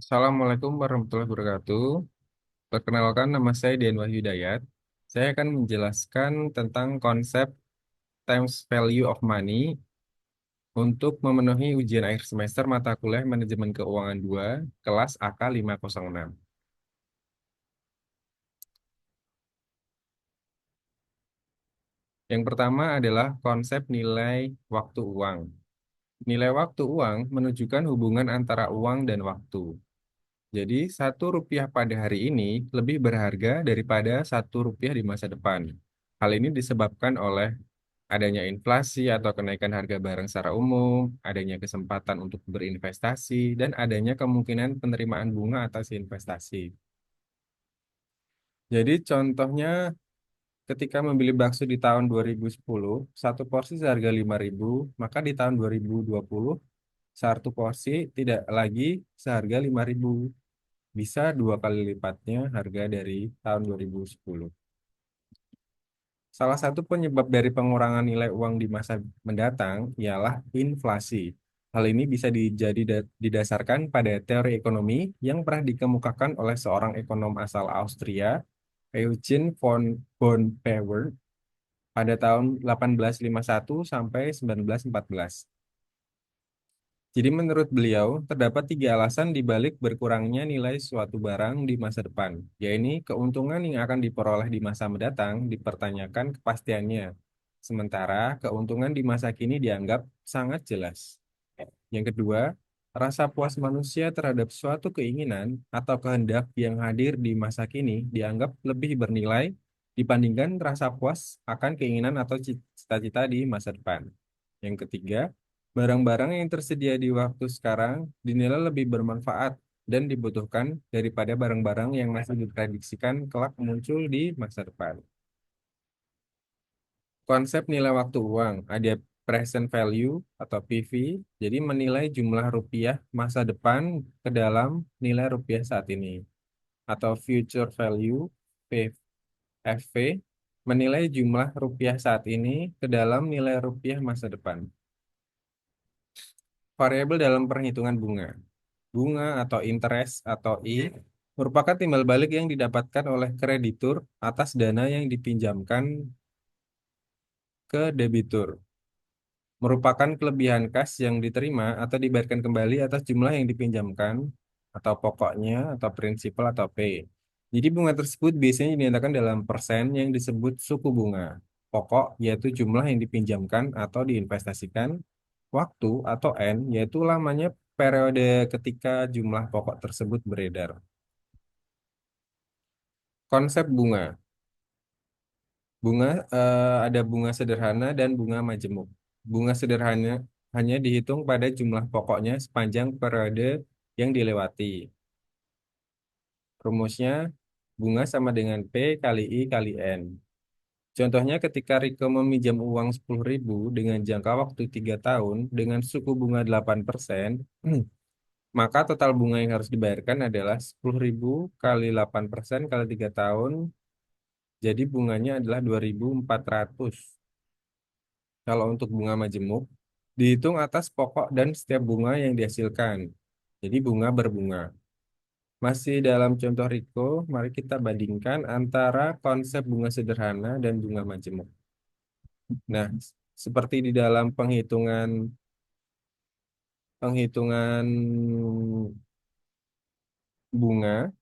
Assalamualaikum warahmatullahi wabarakatuh. Perkenalkan, nama saya Dian Wahyu Dayat. Saya akan menjelaskan tentang konsep times value of money untuk memenuhi ujian akhir semester mata kuliah Manajemen Keuangan 2, kelas AK 506. Yang pertama adalah konsep nilai waktu uang. Nilai waktu uang menunjukkan hubungan antara uang dan waktu. Jadi, Rp1 pada hari ini lebih berharga daripada Rp1 di masa depan. Hal ini disebabkan oleh adanya inflasi atau kenaikan harga barang secara umum, adanya kesempatan untuk berinvestasi, dan adanya kemungkinan penerimaan bunga atas investasi. Jadi contohnya ketika membeli bakso di tahun 2010, satu porsi seharga 5.000, maka di tahun 2020, satu porsi tidak lagi seharga 5.000. Bisa dua kali lipatnya harga dari tahun 2010. Salah satu penyebab dari pengurangan nilai uang di masa mendatang ialah inflasi. Hal ini bisa didasarkan pada teori ekonomi yang pernah dikemukakan oleh seorang ekonom asal Austria, Eugen von Bonhoeffer, pada tahun 1851 sampai 1914. Jadi menurut beliau, terdapat tiga alasan di balik berkurangnya nilai suatu barang di masa depan, yaitu keuntungan yang akan diperoleh di masa mendatang dipertanyakan kepastiannya, sementara keuntungan di masa kini dianggap sangat jelas. Yang kedua, rasa puas manusia terhadap suatu keinginan atau kehendak yang hadir di masa kini dianggap lebih bernilai dibandingkan rasa puas akan keinginan atau cita-cita di masa depan. Yang ketiga, barang-barang yang tersedia di waktu sekarang dinilai lebih bermanfaat dan dibutuhkan daripada barang-barang yang masih diprediksikan kelak muncul di masa depan. Konsep nilai waktu uang, ada present value atau PV, jadi menilai jumlah rupiah masa depan ke dalam nilai rupiah saat ini. Atau future value, FV, menilai jumlah rupiah saat ini ke dalam nilai rupiah masa depan. Variabel dalam perhitungan bunga. Bunga atau interest atau I merupakan timbal balik yang didapatkan oleh kreditur atas dana yang dipinjamkan ke debitur. Merupakan kelebihan kas yang diterima atau dibayarkan kembali atas jumlah yang dipinjamkan atau pokoknya atau prinsipal atau P. Jadi bunga tersebut biasanya dinyatakan dalam persen yang disebut suku bunga. Pokok yaitu jumlah yang dipinjamkan atau diinvestasikan. Waktu atau N yaitu lamanya periode ketika jumlah pokok tersebut beredar. Konsep bunga. Bunga ada bunga sederhana dan bunga majemuk. Bunga sederhana hanya dihitung pada jumlah pokoknya sepanjang periode yang dilewati. Rumusnya bunga sama dengan P kali I kali N. Contohnya ketika Riko meminjam uang 10.000 dengan jangka waktu 3 tahun dengan suku bunga 8%, maka total bunga yang harus dibayarkan adalah 10.000 kali 8% kali 3 tahun, jadi bunganya adalah 2.400. Kalau untuk bunga majemuk, dihitung atas pokok dan setiap bunga yang dihasilkan. Jadi bunga berbunga. Masih dalam contoh Riko, mari kita bandingkan antara konsep bunga sederhana dan bunga majemuk. Nah, seperti di dalam penghitungan penghitungan bunga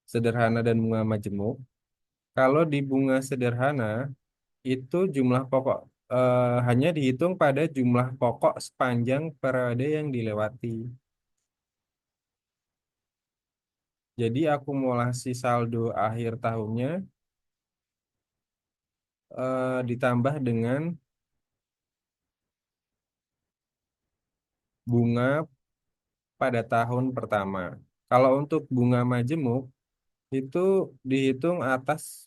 sederhana dan bunga majemuk, kalau di bunga sederhana itu jumlah pokok hanya dihitung pada jumlah pokok sepanjang periode yang dilewati. Jadi akumulasi saldo akhir tahunnya ditambah dengan bunga pada tahun pertama. Kalau untuk bunga majemuk itu dihitung atas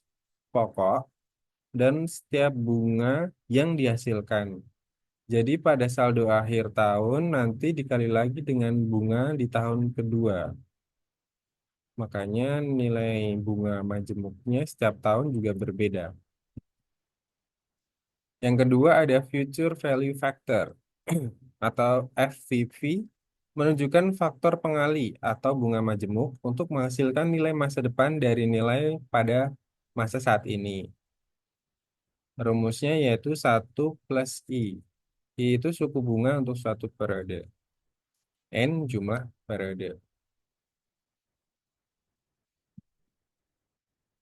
pokok dan setiap bunga yang dihasilkan. Jadi pada saldo akhir tahun nanti dikali lagi dengan bunga di tahun kedua. Makanya nilai bunga majemuknya setiap tahun juga berbeda. Yang kedua ada future value factor atau FVV. Menunjukkan faktor pengali atau bunga majemuk untuk menghasilkan nilai masa depan dari nilai pada masa saat ini. Rumusnya yaitu satu plus I. I itu suku bunga untuk suatu periode. N jumlah periode.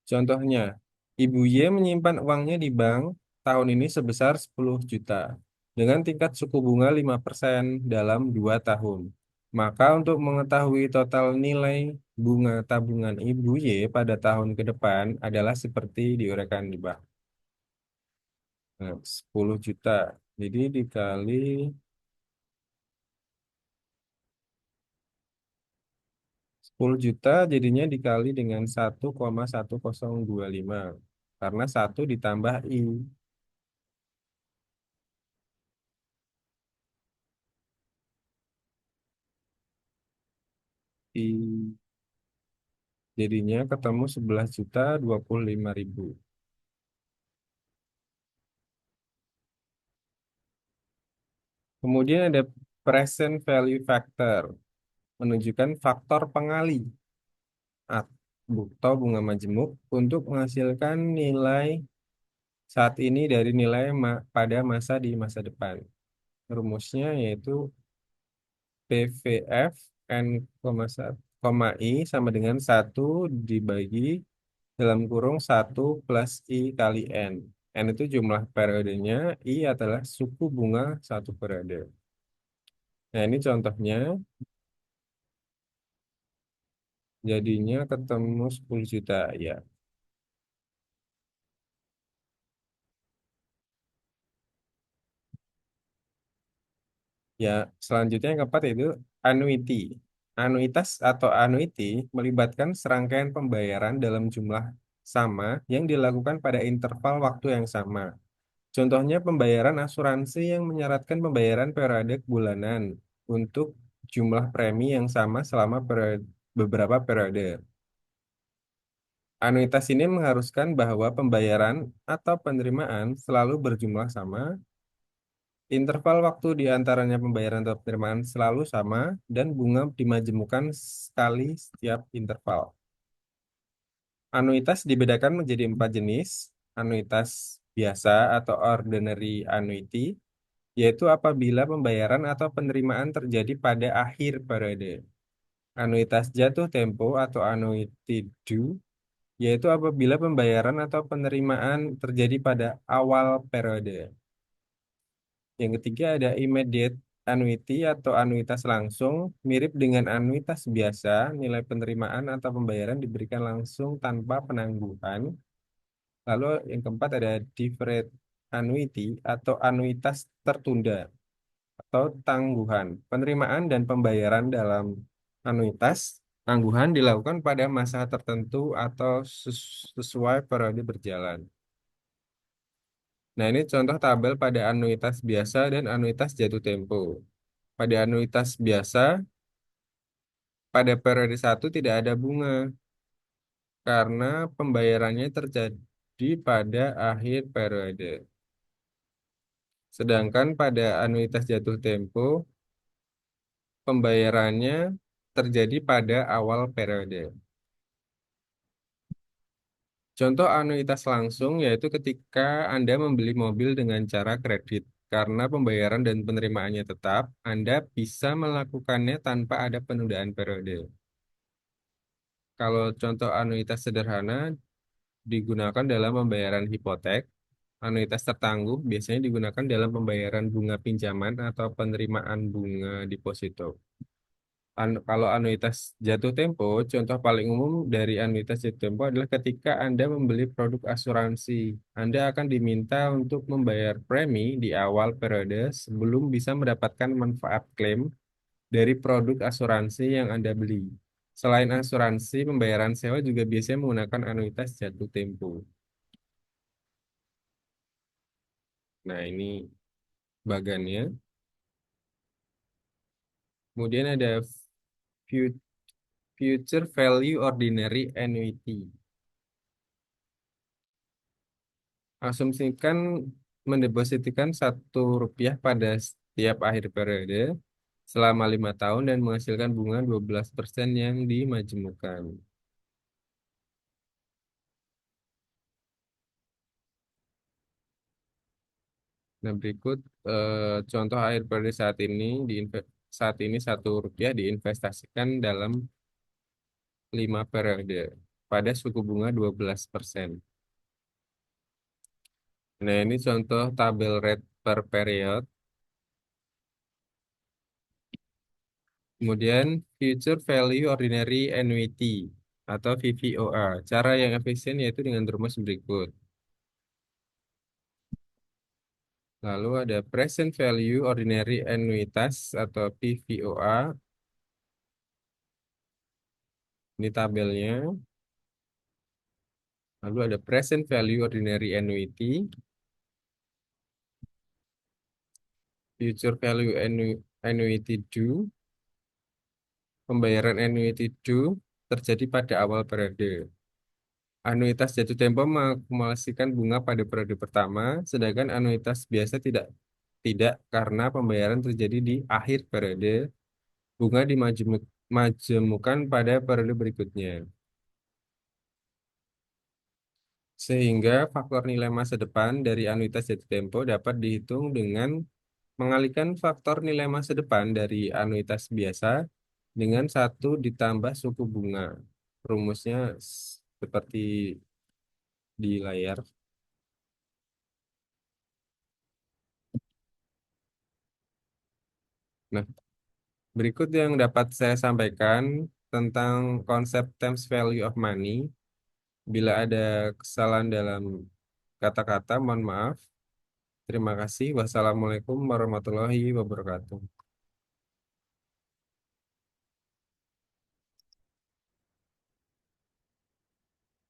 Contohnya, Ibu Y menyimpan uangnya di bank tahun ini sebesar 10 juta dengan tingkat suku bunga 5% dalam 2 tahun. Maka untuk mengetahui total nilai bunga tabungan Ibu Y pada tahun ke depan adalah seperti diuraikan di bawah. Nah, 10 juta. Jadi dikali 10 juta jadinya dikali dengan 1,1025. Karena satu ditambah I. I jadinya ketemu 11.025.000. Kemudian ada present value factor, menunjukkan faktor pengali atau bunga majemuk untuk menghasilkan nilai saat ini dari nilai pada masa di masa depan. Rumusnya yaitu PVF N, I sama dengan satu dibagi dalam kurung satu plus I kali N. N itu jumlah periodenya, I adalah suku bunga satu periode. Nah, ini contohnya jadinya ketemu 10 juta ya. Ya, selanjutnya yang keempat itu annuity. Anuitas atau annuity melibatkan serangkaian pembayaran dalam jumlah sama yang dilakukan pada interval waktu yang sama. Contohnya pembayaran asuransi yang menyaratkan pembayaran periodik bulanan untuk jumlah premi yang sama selama beberapa periode. Anuitas ini mengharuskan bahwa pembayaran atau penerimaan selalu berjumlah sama, interval waktu di antaranya pembayaran atau penerimaan selalu sama, dan bunga dimajemukkan sekali setiap interval. Anuitas dibedakan menjadi 4 jenis. Anuitas biasa atau ordinary annuity, yaitu apabila pembayaran atau penerimaan terjadi pada akhir periode. Anuitas jatuh tempo atau annuity due, yaitu apabila pembayaran atau penerimaan terjadi pada awal periode. Yang ketiga ada immediate annuity atau anuitas langsung, mirip dengan anuitas biasa, nilai penerimaan atau pembayaran diberikan langsung tanpa penangguhan. Lalu yang keempat ada deferred annuity atau anuitas tertunda atau tangguhan. Penerimaan dan pembayaran dalam anuitas tangguhan dilakukan pada masa tertentu atau sesuai periode berjalan. Nah, ini contoh tabel pada anuitas biasa dan anuitas jatuh tempo. Pada anuitas biasa, pada periode satu tidak ada bunga karena pembayarannya terjadi pada akhir periode. Sedangkan pada anuitas jatuh tempo, pembayarannya terjadi pada awal periode. Contoh anuitas langsung yaitu ketika Anda membeli mobil dengan cara kredit. Karena pembayaran dan penerimaannya tetap, Anda bisa melakukannya tanpa ada penundaan periode. Kalau contoh anuitas sederhana digunakan dalam pembayaran hipotek, anuitas tertangguh biasanya digunakan dalam pembayaran bunga pinjaman atau penerimaan bunga deposito. Kalau anuitas jatuh tempo, contoh paling umum dari anuitas jatuh tempo adalah ketika Anda membeli produk asuransi. Anda akan diminta untuk membayar premi di awal periode sebelum bisa mendapatkan manfaat klaim dari produk asuransi yang Anda beli. Selain asuransi, pembayaran sewa juga biasanya menggunakan anuitas jatuh tempo. Nah, ini bagannya. Kemudian ada fu- future value ordinary annuity. Asumsikan mendepositkan 1 rupiah pada setiap akhir periode. selama 5 tahun dan menghasilkan bunga 12% yang dimajemukkan. Nah, berikut contoh air pada saat ini Rp1 diinvestasikan dalam 5 periode pada suku bunga 12%. Nah, ini contoh tabel rate per period. Kemudian Future Value Ordinary Annuity atau VVOA. Cara yang efisien yaitu dengan rumus berikut. Lalu ada Present Value Ordinary Annuitas atau PVOA. Ini tabelnya. Lalu ada Present Value Ordinary Annuity, Future Value Annuity Due. Pembayaran annuity due terjadi pada awal periode. Anuitas jatuh tempo mengakumulasikan bunga pada periode pertama, sedangkan anuitas biasa tidak karena pembayaran terjadi di akhir periode, bunga dimajemukan pada periode berikutnya. Sehingga faktor nilai masa depan dari anuitas jatuh tempo dapat dihitung dengan mengalihkan faktor nilai masa depan dari anuitas biasa dengan 1 ditambah suku bunga. Rumusnya seperti di layar. Nah, berikut yang dapat saya sampaikan tentang konsep times value of money. Bila ada kesalahan dalam kata-kata, mohon maaf. Terima kasih. Wassalamualaikum warahmatullahi wabarakatuh.